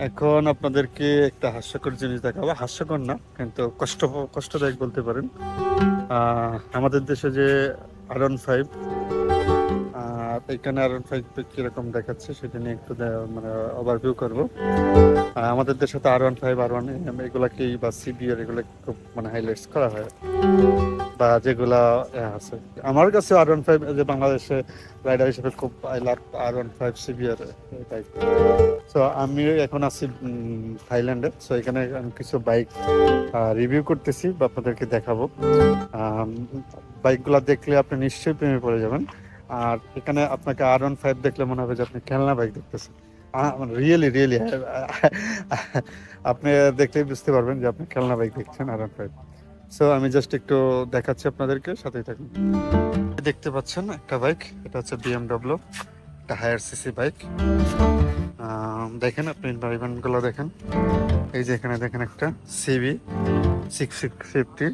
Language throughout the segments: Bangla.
এখন আপনাদেরকে একটা হাস্যকর জিনিস দেখাবো, হাস্যকর না কিন্তু কষ্টদায়ক বলতে পারেন। আমাদের দেশে যে R15, আর এখানে R15 কিরকম দেখাচ্ছে সেটা নিয়ে একটু মানে ওভারভিউ করবো। আমাদের দেশে তো R15, R1 এগুলাকেই বা সিবিআর এগুলা খুব মানে হাইলাইটস করা হয়, বা যেগুলা আছে। আমার কাছে R15 যে বাংলাদেশে রাইডার হিসেবে খুব I love R15 CBR bike. So আমি এখন আছি থাইল্যান্ডে। সো এখানে আমি কিছু বাইক রিভিউ করতেছি বা আপনাদেরকে দেখাবো। বাইকগুলো দেখলে আপনি নিশ্চয়ই প্রেমে পড়ে যাবেন। আর এখানে আপনাকে R15 দেখলে মনে হবে যে আপনি খেলনা বাইক দেখতেছেন। রিয়েলি রিয়েলি আপনি দেখলেই বুঝতে পারবেন যে আপনি খেলনা বাইক দেখছেন R15। সো আমি জাস্ট একটু দেখাচ্ছি আপনাদেরকে, সাথেই থাকুন। দেখতে পাচ্ছেন একটা বাইক, এটা হচ্ছে BMW, একটা হায়ার সিসি বাইক। দেখেন আপনি এনভায়রনমেন্ট গুলো দেখেন। এই যে এখানে দেখেন একটা সিবি 650,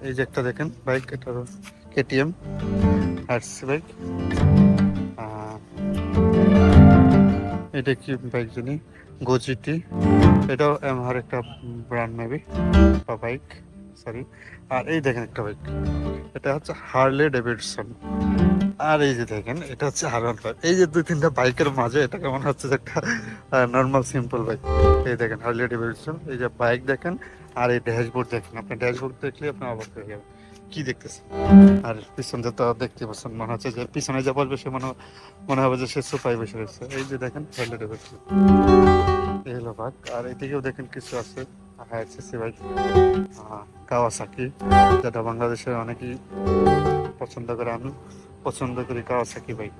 এই যে একটা দেখেন বাইক, এটা KTM হায়ার সিসি বাইক। এটা কি বাইক জানি, গোজিটি, এটাও এমহার একটা ব্র্যান্ড মেবি বা বাইক, সরি। আর এই দেখেন একটা বাইক, এটা হচ্ছে হার্লে ডেভিডসন। আর এই যে দেখেন এটা হচ্ছে R15। এই যে দুই তিনটা বাইকের মাঝে এটা কেমন হচ্ছে যে একটা নর্মাল সিম্পল বাইক। এই দেখেন হার্লে ডেভিডসন, এই যে বাইক দেখেন। আর এই ড্যাশবোর্ড দেখেন, আপনি ড্যাশবোর্ড দেখলে আপনি অবাক হয়ে যাবেন কি দেখতেছেন। আর পিছনে তো দেখতে পাচ্ছেন, মনে হচ্ছে যে পিছনে যে বসবে সে মনে হবে যে সে সোফায় বসে রয়েছে। এই যে দেখেন হার্লে ডেভিডসন, এই হলো বাইক। আর এদিকেও দেখেন কিছু আছে হায়ার সিসি বাইক, কাওয়াসাকি, যেটা বাংলাদেশের অনেকেই পছন্দ করে, আমি পছন্দ করি কাওয়াসাকি বাইক।